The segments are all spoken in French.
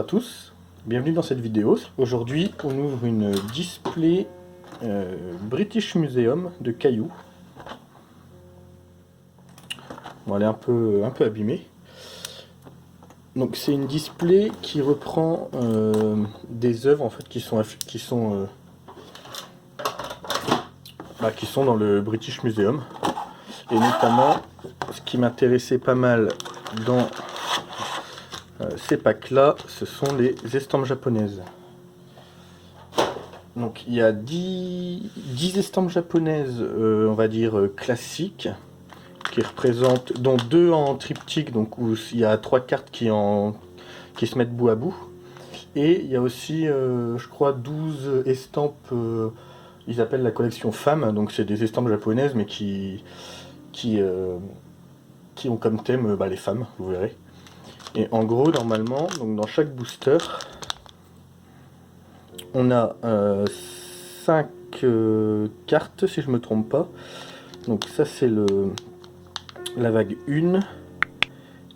à tous, bienvenue dans cette vidéo. Aujourd'hui on ouvre une display British Museum de cailloux. Bon, elle est un peu abîmée. Donc c'est une display qui reprend des œuvres en fait qui sont dans le British Museum. Et notamment ce qui m'intéressait pas mal dans ces packs là, ce sont les estampes japonaises. Donc il y a 10 estampes japonaises, on va dire classiques, qui représentent, dont 2 en triptyque, donc où il y a 3 cartes qui se mettent bout à bout. Et il y a aussi, je crois, 12 estampes, ils appellent la collection femmes, donc c'est des estampes japonaises, mais qui ont comme thème les femmes, vous verrez. Et en gros, normalement, donc dans chaque booster, on a 5 cartes, si je me trompe pas. Donc ça c'est la vague 1.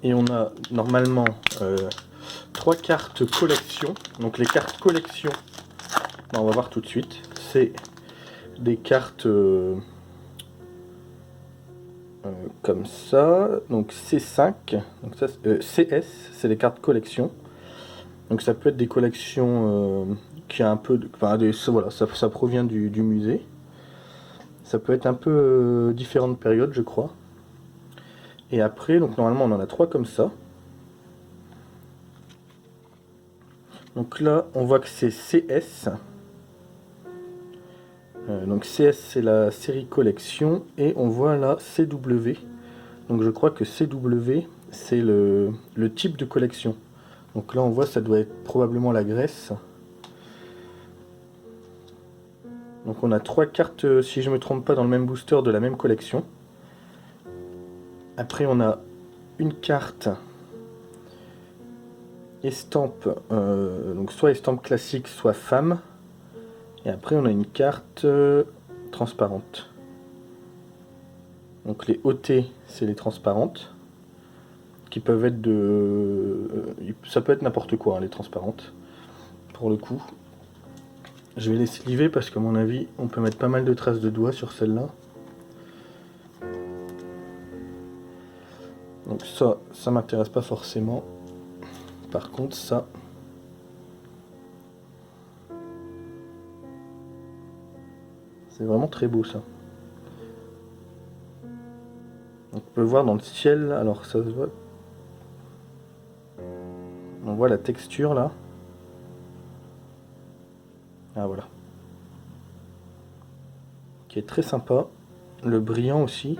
Et on a normalement 3 cartes collection. Donc les cartes collection, on va voir tout de suite. C'est des cartes comme ça. Donc C5. Donc ça, CS, c'est les cartes collection. Donc ça peut être des collections qui a un peu de, voilà, ça provient du musée. Ça peut être un peu différentes périodes, je crois. Et après, donc normalement on en a 3 comme ça. Donc là on voit que c'est CS. Donc CS c'est la série collection. Et on voit là CW. Donc je crois que CW c'est le type de collection. Donc là on voit ça doit être probablement la Grèce. Donc on a 3 cartes, si je ne me trompe pas, dans le même booster de la même collection. Après on a une carte estampe, donc soit estampe classique, soit femme. Et après on a une carte transparente. Donc les OT, c'est les transparentes. Qui peuvent être ça peut être n'importe quoi, hein, les transparentes. Pour le coup. Je vais les sliver parce qu'à mon avis, on peut mettre pas mal de traces de doigts sur celle-là. Donc ça m'intéresse pas forcément. Par contre, ça... c'est vraiment très beau, ça. On peut voir dans le ciel, alors ça se voit. On voit la texture, là. Ah, voilà. Qui est très sympa. Le brillant aussi.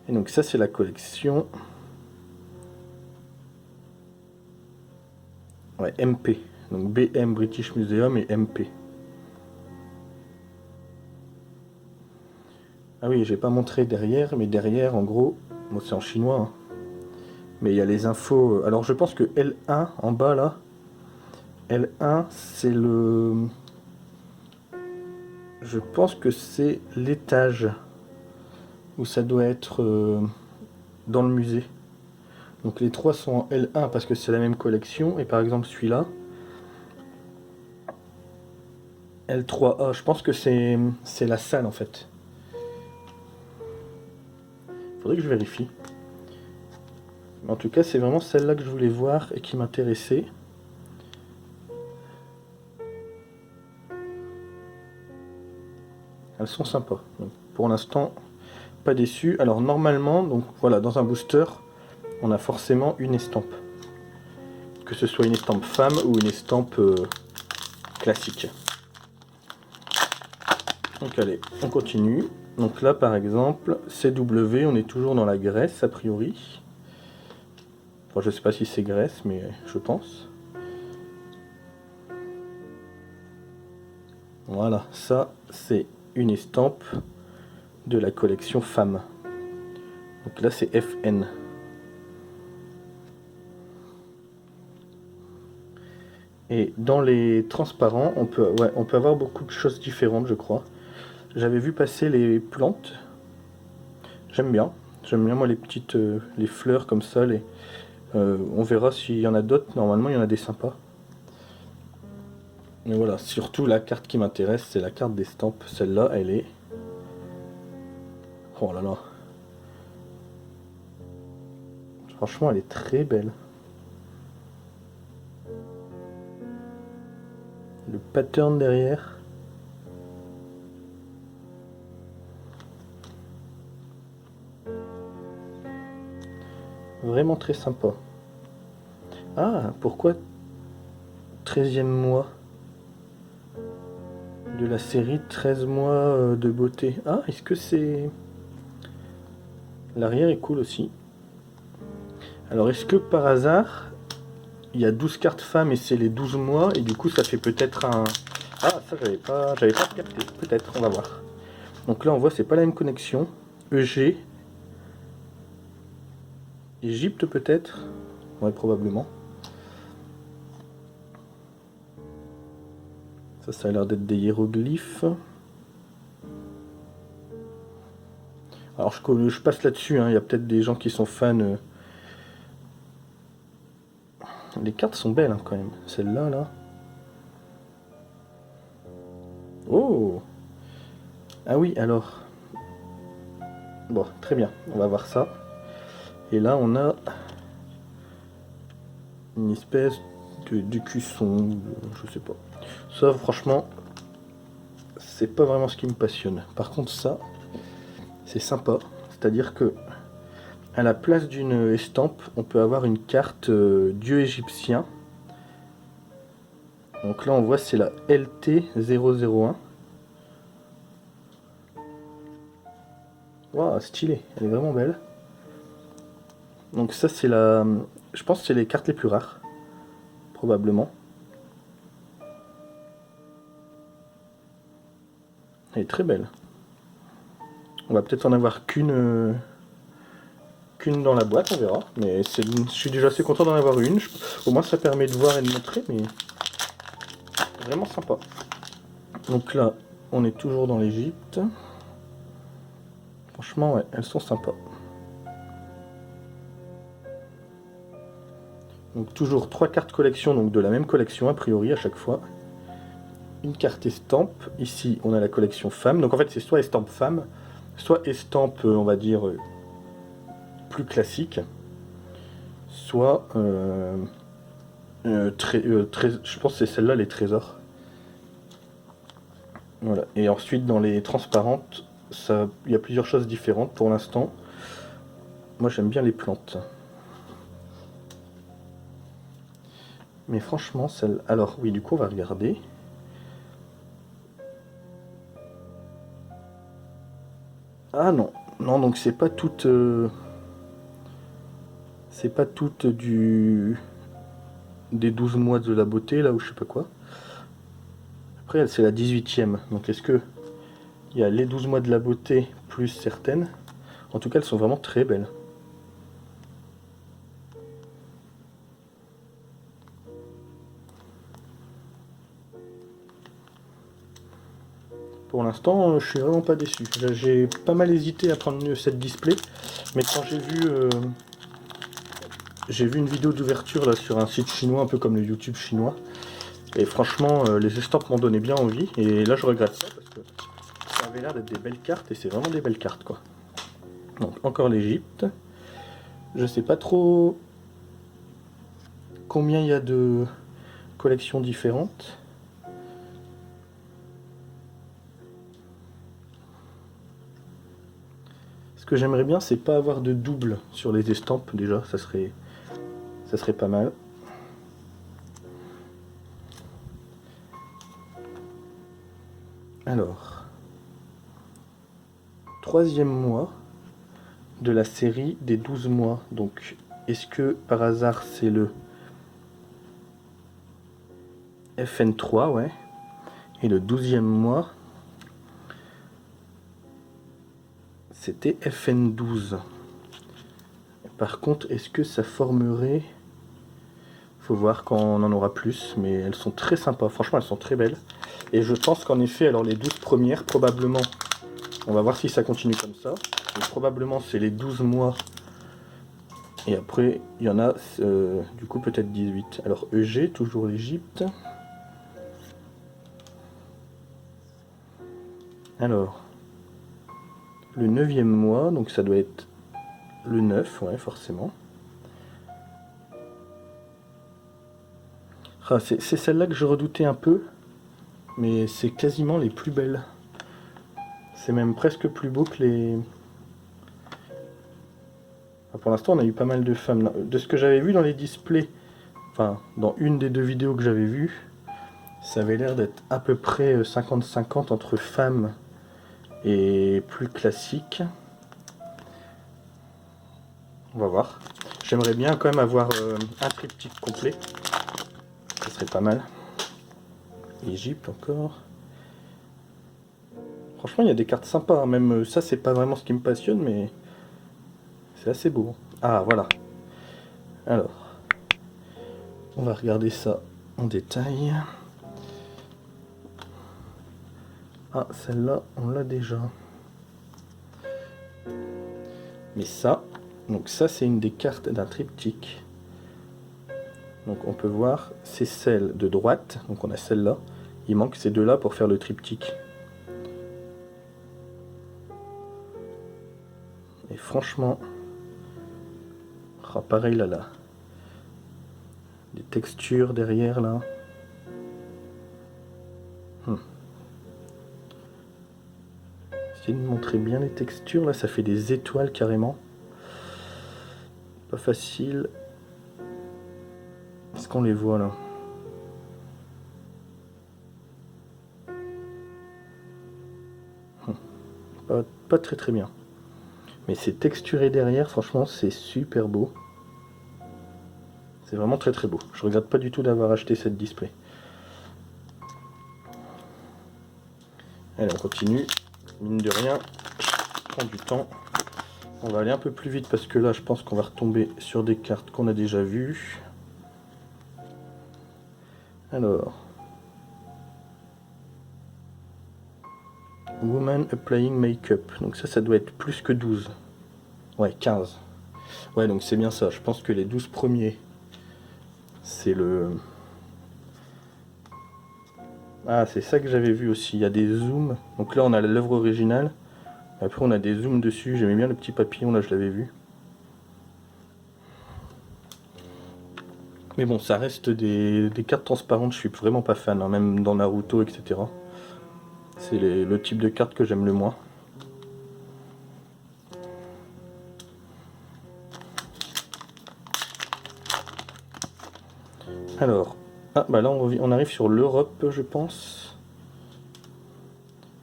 Et donc ça, c'est la collection... ouais, MP. Donc BM British Museum et MP. Ah oui, j'ai pas montré derrière, mais derrière, en gros, bon, c'est en chinois, hein, mais il y a les infos. Alors je pense que L1 en bas là, L1 c'est je pense que c'est l'étage où ça doit être dans le musée. Donc les 3 sont en L1 parce que c'est la même collection, et par exemple celui-là, L3A, je pense que c'est la salle en fait. Faudrait que je vérifie. En tout cas, c'est vraiment celle-là que je voulais voir et qui m'intéressait. Elles sont sympas. Donc, pour l'instant, pas déçu. Alors normalement, donc voilà, dans un booster, on a forcément une estampe. Que ce soit une estampe femme ou une estampe classique. Donc allez, on continue. Donc là, par exemple, CW, on est toujours dans la Grèce, a priori. Enfin, je sais pas si c'est Grèce, mais je pense. Voilà, ça, c'est une estampe de la collection femme. Donc là, c'est FN. Et dans les transparents, on peut avoir beaucoup de choses différentes, je crois. J'avais vu passer les plantes. J'aime bien moi les petites les fleurs comme ça, On verra s'il y en a d'autres. Normalement, il y en a des sympas. Mais voilà, surtout la carte qui m'intéresse, c'est la carte d'estampes. Celle-là, elle est... Oh là là. Franchement, elle est très belle. Le pattern derrière. Vraiment très sympa. Ah, pourquoi 13e mois de la série 13 mois de beauté? Ah, est-ce que c'est... L'arrière est cool aussi. Alors, est-ce que par hasard, il y a 12 cartes femmes et c'est les 12 mois, et du coup, ça fait peut-être un... Ah, ça, j'avais pas capté. Peut-être, on va voir. Donc là, on voit, c'est pas la même connexion. EG. Égypte, peut-être. Ouais, probablement. Ça a l'air d'être des hiéroglyphes. Alors, je passe là-dessus, hein. Il y a peut-être des gens qui sont fans... Les cartes sont belles hein, quand même. Celle-là, là. Oh! Ah oui, alors. Bon, très bien. On va voir ça. Et là, on a une espèce de cuisson. Je sais pas. Ça, franchement, c'est pas vraiment ce qui me passionne. Par contre, ça, c'est sympa. C'est-à-dire que à la place d'une estampe, on peut avoir une carte dieu égyptien. Donc là, on voit c'est la LT001. Waouh, stylé, elle est vraiment belle. Donc ça, c'est la... Je pense que c'est les cartes les plus rares, probablement. Elle est très belle. On va peut-être en avoir qu'une dans la boîte, on verra. Mais je suis déjà assez content d'en avoir une. Au moins, ça permet de voir et de montrer, mais vraiment sympa. Donc là, on est toujours dans l'Égypte. Franchement, ouais, elles sont sympas. Donc toujours 3 cartes collection, donc de la même collection a priori à chaque fois. Une carte estampe. Ici, on a la collection femme. Donc en fait, c'est soit estampe femme, soit estampe, on va dire, plus classique, soit je pense que c'est celle-là, les trésors. Voilà. Et ensuite, dans les transparentes, il y a plusieurs choses différentes pour l'instant. Moi, j'aime bien les plantes. Mais franchement, celle... Alors, oui, du coup, on va regarder. Ah non, non, donc c'est pas toute... C'est pas toute des 12 mois de la beauté, là, ou je sais pas quoi. Après, c'est la 18e. Donc est-ce que il y a les 12 mois de la beauté plus certaines? En tout cas, elles sont vraiment très belles. Pour l'instant, je suis vraiment pas déçu. J'ai pas mal hésité à prendre cette display, mais quand j'ai vu une vidéo d'ouverture là sur un site chinois, un peu comme le YouTube chinois, et franchement, les estampes m'ont donné bien envie, et là je regrette ça parce que ça avait l'air d'être des belles cartes, et c'est vraiment des belles cartes quoi. Donc encore l'Égypte. Je sais pas trop combien il y a de collections différentes. Ce que j'aimerais bien, c'est pas avoir de double sur les estampes déjà, ça serait pas mal. Alors, 3e mois de la série des 12 mois. Donc, est-ce que par hasard c'est le FN3, ouais. Et le 12e mois, c'était FN12. Par contre, est-ce que ça formerait... Faut voir quand on en aura plus, mais elles sont très sympas. Franchement, elles sont très belles. Et je pense qu'en effet, alors les 12 premières, probablement, on va voir si ça continue comme ça. Donc, probablement, c'est les 12 mois Et après, il y en a du coup peut-être 18. Alors EG, toujours l'Égypte. Alors, le 9e mois, donc ça doit être le 9, ouais, forcément. Ah, c'est celle-là que je redoutais un peu, mais c'est quasiment les plus belles. C'est même presque plus beau que les... Ah, pour l'instant, on a eu pas mal de femmes. De ce que j'avais vu dans les displays, enfin, dans une des 2 vidéos que j'avais vues, ça avait l'air d'être à peu près 50-50 entre femmes et plus classiques. On va voir. J'aimerais bien quand même avoir un triptyque complet. Ce serait pas mal. Égypte encore. Franchement, il y a des cartes sympas. Même ça, c'est pas vraiment ce qui me passionne, mais c'est assez beau. Ah, voilà. Alors, on va regarder ça en détail. Ah, celle-là, on l'a déjà. Mais ça, donc ça, c'est une des cartes d'un triptyque. Donc on peut voir, c'est celle de droite. Donc on a celle-là. Il manque ces deux-là pour faire le triptyque. Et franchement, ah, pareil là. Des textures derrière là. Essayez de montrer bien les textures. Là, ça fait des étoiles carrément. Pas facile. Est-ce qu'on les voit là? Pas très très bien. Mais c'est texturé derrière, franchement, c'est super beau. C'est vraiment très très beau. Je regrette pas du tout d'avoir acheté cette display. Allez, on continue. Mine de rien, je prends du temps. On va aller un peu plus vite parce que là, je pense qu'on va retomber sur des cartes qu'on a déjà vues. Alors. Woman applying makeup. Donc ça doit être plus que 12. Ouais, 15. Ouais, donc c'est bien ça. Je pense que les 12 premiers, c'est le... Ah, c'est ça que j'avais vu aussi. Il y a des zooms. Donc là, on a l'œuvre originale. Après, on a des zooms dessus. J'aimais bien le petit papillon, là, je l'avais vu. Mais bon, ça reste des cartes transparentes. Je suis vraiment pas fan, hein, même dans Naruto, etc. C'est le type de carte que j'aime le moins. Alors, ah bah là on arrive sur l'Europe, je pense.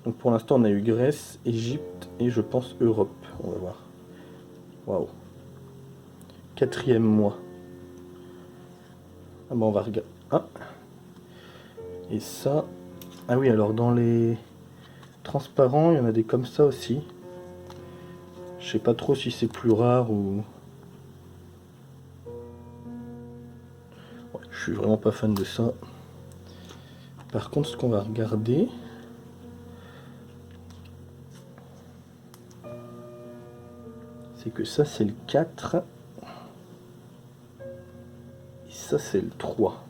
Donc pour l'instant on a eu Grèce, Égypte et je pense Europe. On va voir. Waouh. 4e mois. Ah bah on va regarder. Ah. Et ça. Ah oui, alors dans les transparents, il y en a des comme ça aussi. Je sais pas trop si c'est plus rare ou... Ouais, je suis vraiment pas fan de ça. Par contre, ce qu'on va regarder... c'est que ça c'est le 4. Et ça c'est le 3.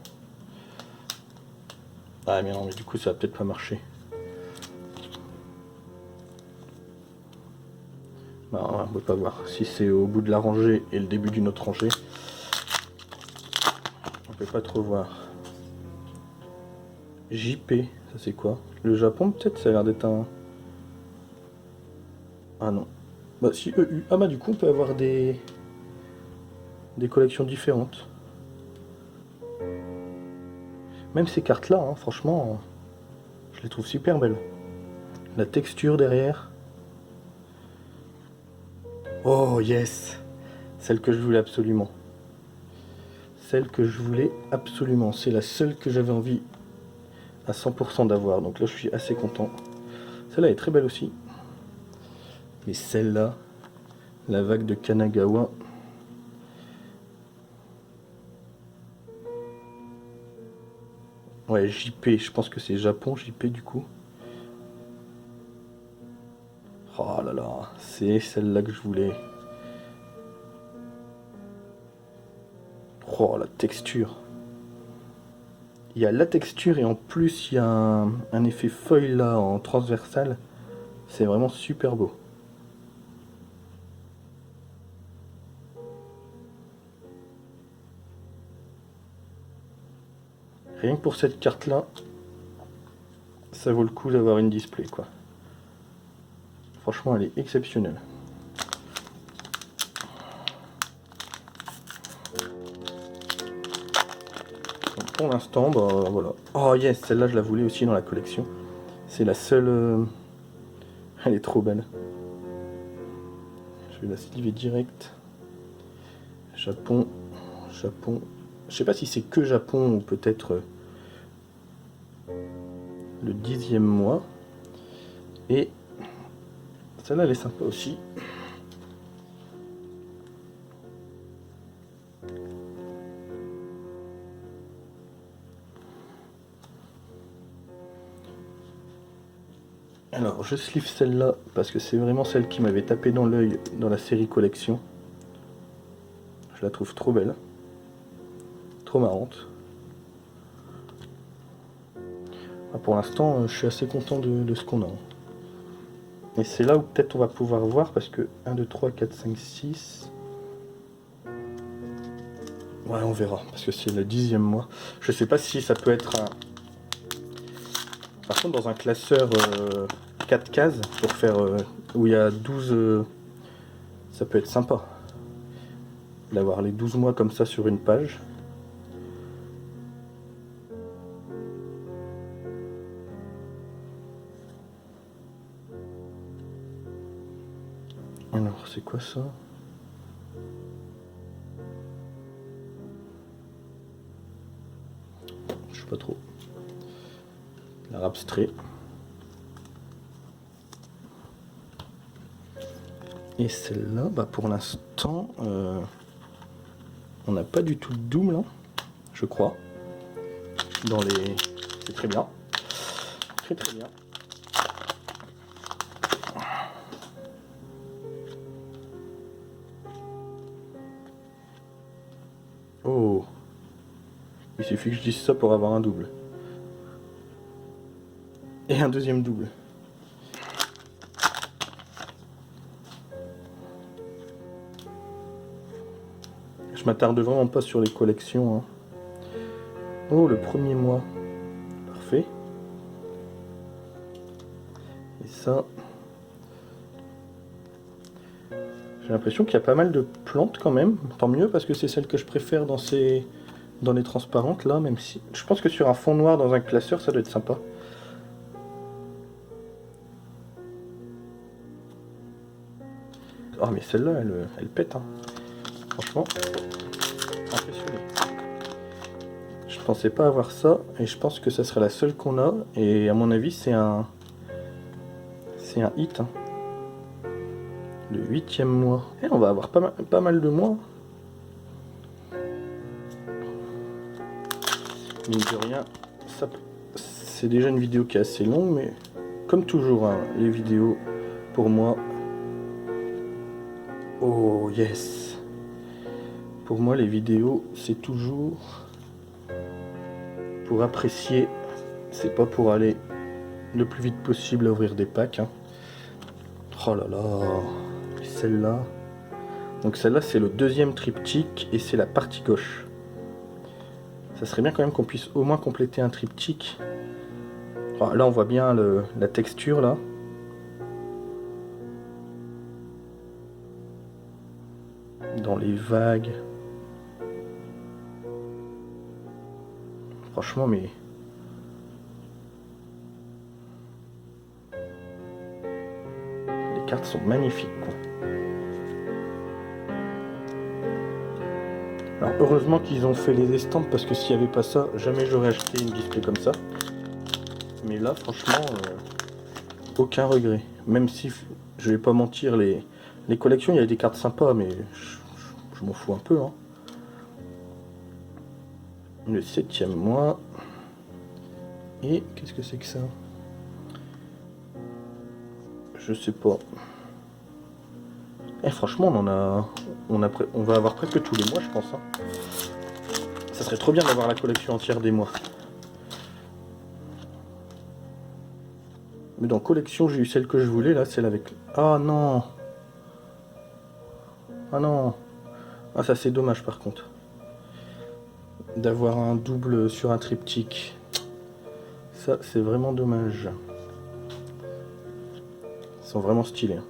Ah mais non, mais du coup ça va peut-être pas marcher. Non, on peut pas voir. Si c'est au bout de la rangée et le début d'une autre rangée, on peut pas trop voir. JP, ça c'est quoi? Le Japon peut-être? Ça a l'air d'être un... Ah non. Bah si EU. Ah bah du coup on peut avoir des collections différentes. Même ces cartes là, hein, franchement, je les trouve super belles. La texture derrière. Oh yes! Celle que je voulais absolument. Celle que je voulais absolument. C'est la seule que j'avais envie à 100% d'avoir. Donc là je suis assez content. Celle-là est très belle aussi. Mais celle-là, la vague de Kanagawa. Ouais, JP, je pense que c'est Japon, JP du coup. Oh là là, c'est celle-là que je voulais. Oh, la texture. Il y a la texture et en plus il y a un effet foil là en transversal. C'est vraiment super beau. Rien que pour cette carte là, ça vaut le coup d'avoir une display quoi. Franchement elle est exceptionnelle. Donc, pour l'instant, bah voilà. Oh yes, celle-là je la voulais aussi dans la collection. C'est la seule... Elle est trop belle. Je vais la sliver direct. Japon, Japon. Je sais pas si c'est que Japon ou peut-être le 10e mois. Et celle-là elle est sympa aussi. Alors je sleeve celle-là parce que c'est vraiment celle qui m'avait tapé dans l'œil dans la série collection. Je la trouve trop belle. Trop marrante. Pour l'instant je suis assez content de ce qu'on a. Et c'est là où peut-être on va pouvoir voir parce que 1, 2, 3, 4, 5, 6... Ouais on verra parce que c'est le 10e mois. Je sais pas si ça peut être un... Par contre dans un classeur 4 cases pour faire où il y a 12... ça peut être sympa. D'avoir les 12 mois comme ça sur une page. Alors c'est quoi ça? Je sais pas trop. L'art abstrait. Et celle-là, bah pour l'instant, on n'a pas du tout de double, hein, je crois. Dans les... C'est très bien. Très très bien. Oh. Il suffit que je dise ça pour avoir un double. Et un deuxième double. Je m'attarde vraiment pas sur les collections. Hein. Oh, le premier mois. Parfait. Et ça... J'ai l'impression qu'il y a pas mal de plantes quand même. Tant mieux parce que c'est celle que je préfère dans les transparentes là, même si... Je pense que sur un fond noir dans un classeur, ça doit être sympa. Oh mais celle-là, elle pète. Hein. Franchement, impressionné. Je pensais pas avoir ça et je pense que ça sera la seule qu'on a. Et à mon avis, c'est un hit. Hein. Le 8e mois. Et on va avoir pas mal de mois. Mine de rien, c'est déjà une vidéo qui est assez longue, mais comme toujours, hein, les vidéos, pour moi... Oh yes! Pour moi, les vidéos, c'est toujours pour apprécier, c'est pas pour aller le plus vite possible à ouvrir des packs. Hein. Oh là là! Celle-là... Donc celle-là, c'est le deuxième triptyque et c'est la partie gauche. Ça serait bien quand même qu'on puisse au moins compléter un triptyque. Oh, là, on voit bien la texture, là. Dans les vagues. Franchement, mais... Les cartes sont magnifiques, quoi. Alors, heureusement qu'ils ont fait les estampes, parce que s'il n'y avait pas ça, jamais j'aurais acheté une display comme ça. Mais là, franchement, aucun regret. Même si, je vais pas mentir, les collections, il y a des cartes sympas, mais je m'en fous un peu. Hein. Le 7e mois. Et qu'est-ce que c'est que ça? Je sais pas. Et franchement, on va avoir presque tous les mois, je pense. Hein. Ça serait trop bien d'avoir la collection entière des mois. Mais dans collection, j'ai eu celle que je voulais, là, celle avec... Ah non! Ah non! Ah, ça c'est dommage par contre. D'avoir un double sur un triptyque. Ça, c'est vraiment dommage. Ils sont vraiment stylés.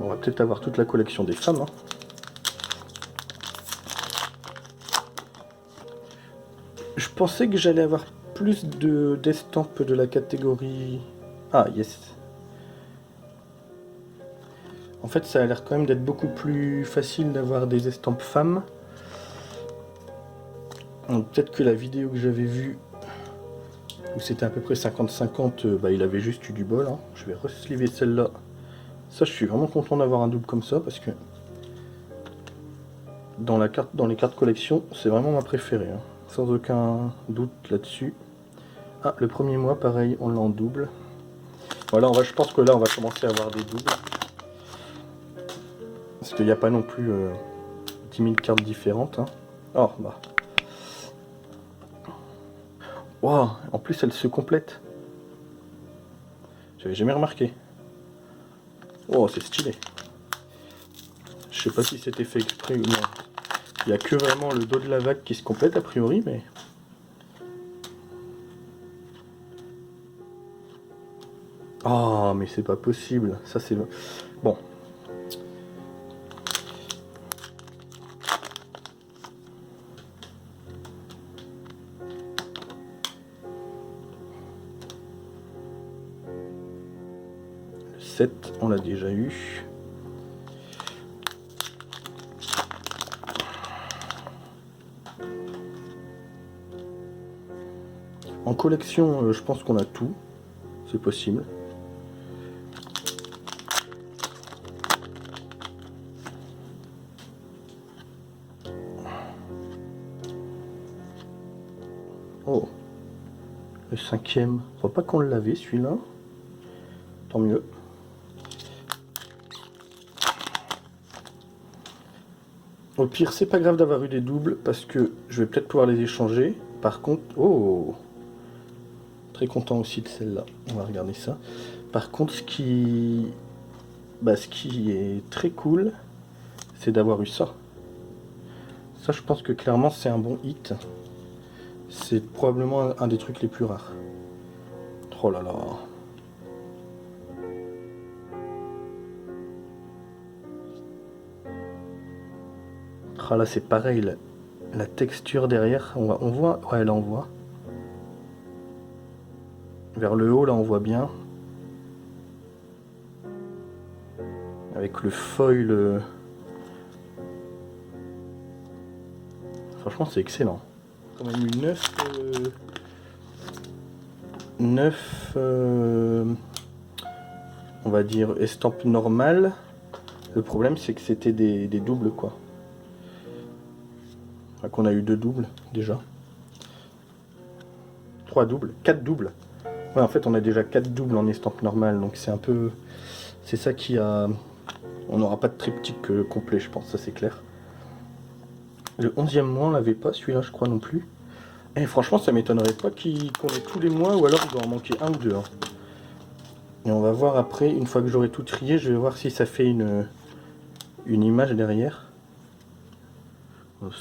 On va peut-être avoir toute la collection des femmes. Hein. Je pensais que j'allais avoir plus d'estampes de la catégorie... Ah, yes. En fait, ça a l'air quand même d'être beaucoup plus facile d'avoir des estampes femmes. Peut-être que la vidéo que j'avais vue, où c'était à peu près 50-50, bah, il avait juste eu du bol. Hein. Je vais resliver celle-là. Ça, je suis vraiment content d'avoir un double comme ça, parce que dans les cartes collection, c'est vraiment ma préférée. Hein. Sans aucun doute là-dessus. Ah, le premier mois, pareil, on l'a en double. Voilà, je pense que là, on va commencer à avoir des doubles. Parce qu'il n'y a pas non plus 10 000 cartes différentes. Hein. Oh, bah. Wow, en plus, elle se complète. J'avais jamais remarqué. Oh, c'est stylé. Je sais pas si c'était fait exprès ou non. Il n'y a que vraiment le dos de la vague qui se complète a priori, mais... Oh, mais c'est pas possible. Ça, c'est... Bon. Le 7, on l'a déjà eu. En collection, je pense qu'on a tout. C'est possible. Oh, le 5e. Je crois pas qu'on l'avait celui-là. Tant mieux. Au pire, c'est pas grave d'avoir eu des doubles parce que je vais peut-être pouvoir les échanger. Par contre, oh, très content aussi de celle-là. On va regarder ça. Par contre, ce qui est très cool, c'est d'avoir eu ça. Ça, je pense que clairement, c'est un bon hit. C'est probablement un des trucs les plus rares. Oh là là. Ah là, c'est pareil. La texture derrière, on voit. Ouais, là, on voit. Vers le haut, là, on voit bien. Avec le foil. Franchement, c'est excellent. Quand même eu 9 on va dire estampes normales. Le problème, c'est que c'était des doubles, quoi. Enfin, qu'on a eu 2 doubles déjà. 3 doubles, 4 doubles. Ouais, en fait, on a déjà 4 doubles en estampes normales, donc c'est un peu... C'est ça qui a... On n'aura pas de triptyque complet, je pense, ça c'est clair. Le 11e mois, on l'avait pas, celui-là, je crois non plus. Et franchement, ça m'étonnerait pas qu'on ait tous les mois, ou alors il doit en manquer un ou deux. Hein. Et on va voir après, une fois que j'aurai tout trié, je vais voir si ça fait une image derrière.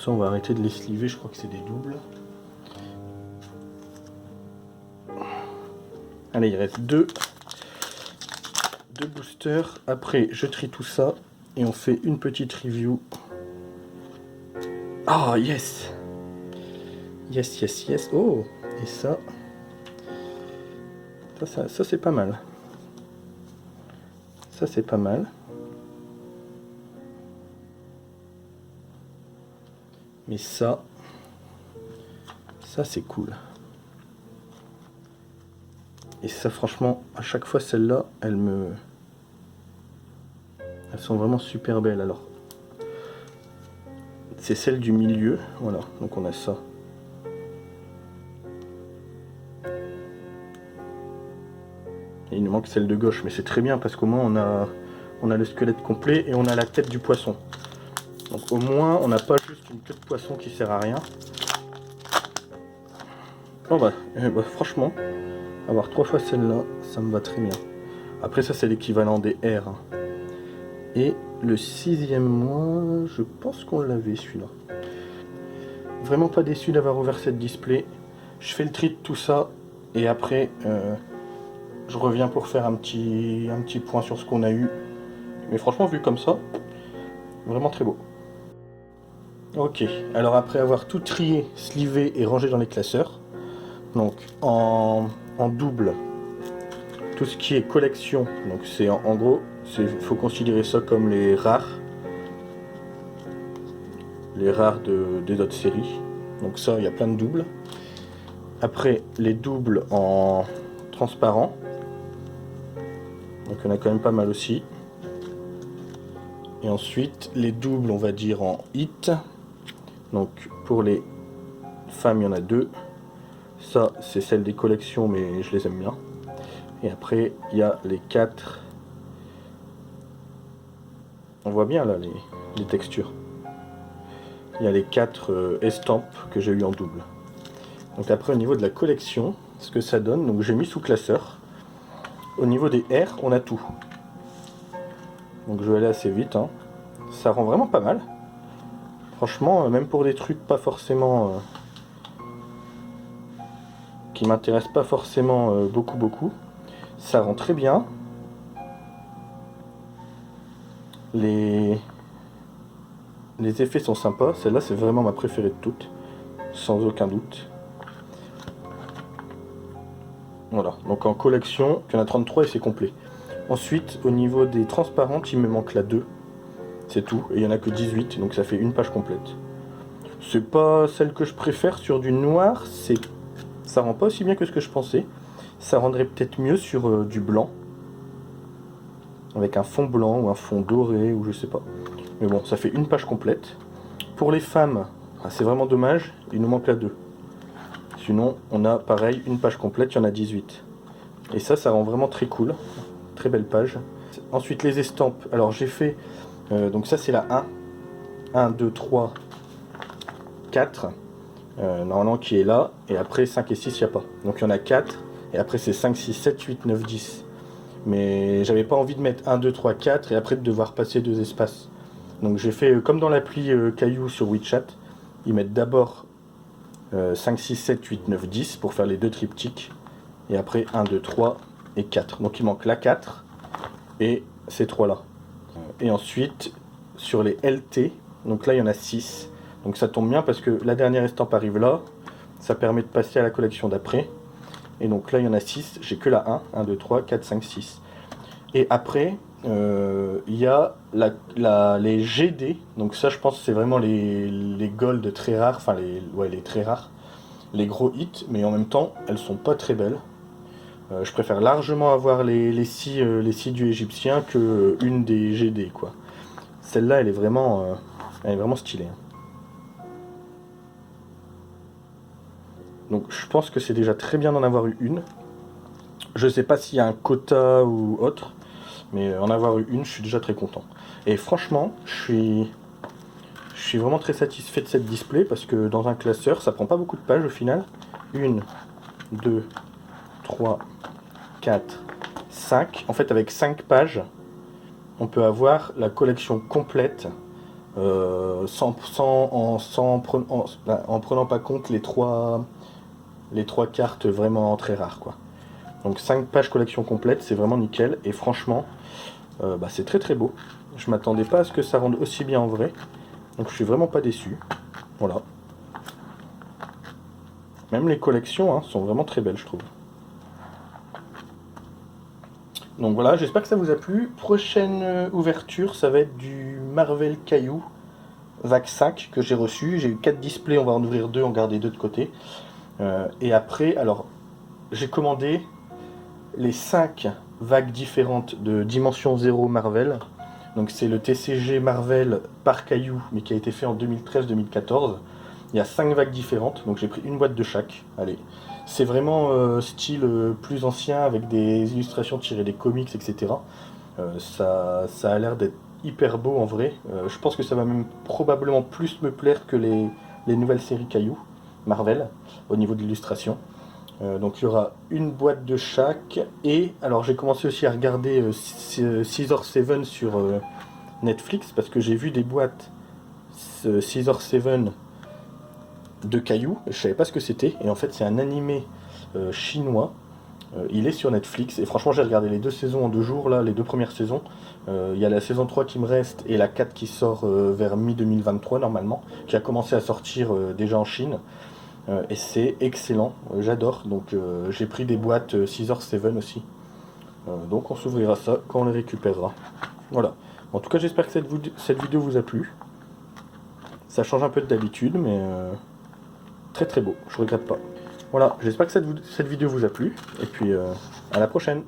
Ça, on va arrêter de les sliver, je crois que c'est des doubles. Allez, il reste deux boosters. Après, je trie tout ça et on fait une petite review. Ah, yes! Yes, yes, yes. Oh! Et ça c'est pas mal. Ça, c'est pas mal. Mais ça c'est cool. Et ça, franchement, à chaque fois, celle-là, elles sont vraiment super belles. Alors, c'est celle du milieu. Voilà, donc on a ça. Et il nous manque celle de gauche, mais c'est très bien parce qu'au moins on a le squelette complet et on a la tête du poisson. Donc au moins on n'a pas juste une queue de poisson qui sert à rien. Oh bah, franchement, avoir 3 fois celle-là, ça me va très bien. Après ça c'est l'équivalent des R. Et le 6e mois, je pense qu'on l'avait celui-là. Vraiment pas déçu d'avoir ouvert cette display. Je fais le tri de tout ça et après je reviens pour faire un petit point sur ce qu'on a eu. Mais franchement vu comme ça, vraiment très beau. Ok, alors après avoir tout trié, slivé et rangé dans les classeurs, donc en double, tout ce qui est collection, donc c'est en gros, il faut considérer ça comme les rares des autres séries. Donc ça, il y a plein de doubles. Après, les doubles en transparent, donc il y en a quand même pas mal aussi. Et ensuite, les doubles, on va dire en hit. Donc pour les femmes, il y en a 2. Ça, c'est celle des collections, mais je les aime bien. Et après, il y a les 4. On voit bien là les textures. Il y a les 4 estampes que j'ai eu en double. Donc après, au niveau de la collection, ce que ça donne, donc j'ai mis sous classeur. Au niveau des R, on a tout. Donc je vais aller assez vite. Hein. Ça rend vraiment pas mal. Franchement, même pour des trucs pas forcément... qui m'intéressent pas forcément beaucoup, ça rend très bien. Les effets sont sympas. Celle-là, c'est vraiment ma préférée de toutes. Sans aucun doute. Voilà, donc en collection, il y en a 33 et c'est complet. Ensuite, au niveau des transparentes, il me manque la 2. C'est tout, et il n'y en a que 18, donc ça fait une page complète. C'est pas celle que je préfère sur du noir, ça rend pas aussi bien que ce que je pensais. Ça rendrait peut-être mieux sur du blanc. Avec un fond blanc ou un fond doré, ou je sais pas. Mais bon, ça fait une page complète. Pour les femmes, c'est vraiment dommage, il nous manque la 2. Sinon, on a pareil, une page complète, il y en a 18. Et ça rend vraiment très cool. Très belle page. Ensuite, les estampes. Alors, j'ai fait... donc ça, c'est la 1. 1, 2, 3, 4. Normalement, qui est là. Et après, 5 et 6, il n'y a pas. Donc, il y en a 4. Et après, c'est 5, 6, 7, 8, 9, 10. Mais j'avais pas envie de mettre 1, 2, 3, 4 et après de devoir passer 2 espaces. Donc, j'ai fait comme dans l'appli Caillou sur WeChat. Ils mettent d'abord 5, 6, 7, 8, 9, 10 pour faire les 2 triptyques. Et après 1, 2, 3 et 4. Donc il manque la 4 et ces 3 là. Et ensuite sur les LT, donc là il y en a 6. Donc ça tombe bien parce que la dernière estampe arrive là. Ça permet de passer à la collection d'après. Et donc là il y en a 6. J'ai que la 1, 1, 2, 3, 4, 5, 6. Et après il y a les GD, donc ça je pense que c'est vraiment les gold très rares, enfin les très rares, les gros hits, mais en même temps elles sont pas très belles. Je préfère largement avoir les scies du égyptien que une des GD quoi. Celle-là elle est vraiment stylée. Donc je pense que c'est déjà très bien d'en avoir eu une. Je sais pas s'il y a un quota ou autre. Mais en avoir eu une, je suis déjà très content. Et franchement, je suis vraiment très satisfait de cette display parce que dans un classeur, ça prend pas beaucoup de pages au final. 1, 2, 3, 4, 5. En fait, avec 5 pages, on peut avoir la collection complète en prenant pas compte les 3 cartes vraiment très rares, quoi. Donc 5 pages collection complète, c'est vraiment nickel. Et franchement, c'est très très beau. Je m'attendais pas à ce que ça rende aussi bien en vrai. Donc je suis vraiment pas déçu. Voilà. Même les collections sont vraiment très belles, je trouve. Donc voilà, j'espère que ça vous a plu. Prochaine ouverture, ça va être du Marvel Caillou VAC 5 que j'ai reçu. J'ai eu 4 displays, on va en ouvrir 2, en garder 2 de côté. Et après, alors, j'ai commandé les 5 vagues différentes de Dimension 0 Marvel. Donc c'est le TCG Marvel par Caillou, mais qui a été fait en 2013-2014. Il y a 5 vagues différentes, donc j'ai pris une boîte de chaque. Allez, c'est vraiment style plus ancien avec des illustrations tirées des comics, etc. Ça a l'air d'être hyper beau en vrai. Je pense que ça va même probablement plus me plaire que les nouvelles séries Caillou, Marvel, au niveau de l'illustration. Donc il y aura une boîte de chaque. Et alors j'ai commencé aussi à regarder Scissor 7 sur Netflix parce que j'ai vu des boîtes Scissor 7 de Caillou. Je savais pas ce que c'était. Et en fait c'est un animé chinois. Il est sur Netflix et franchement j'ai regardé les 2 saisons en 2 jours là, les 2 premières saisons. Il y a la saison 3 qui me reste et la 4 qui sort vers mi-2023 normalement, qui a commencé à sortir déjà en Chine. Et c'est excellent, j'adore. Donc j'ai pris des boîtes Scissor 7 aussi. Donc on s'ouvrira ça quand on les récupérera. Voilà. En tout cas j'espère que cette vidéo vous a plu. Ça change un peu de d'habitude mais très très beau, je regrette pas. Voilà, j'espère que cette vidéo vous a plu. Et puis à la prochaine.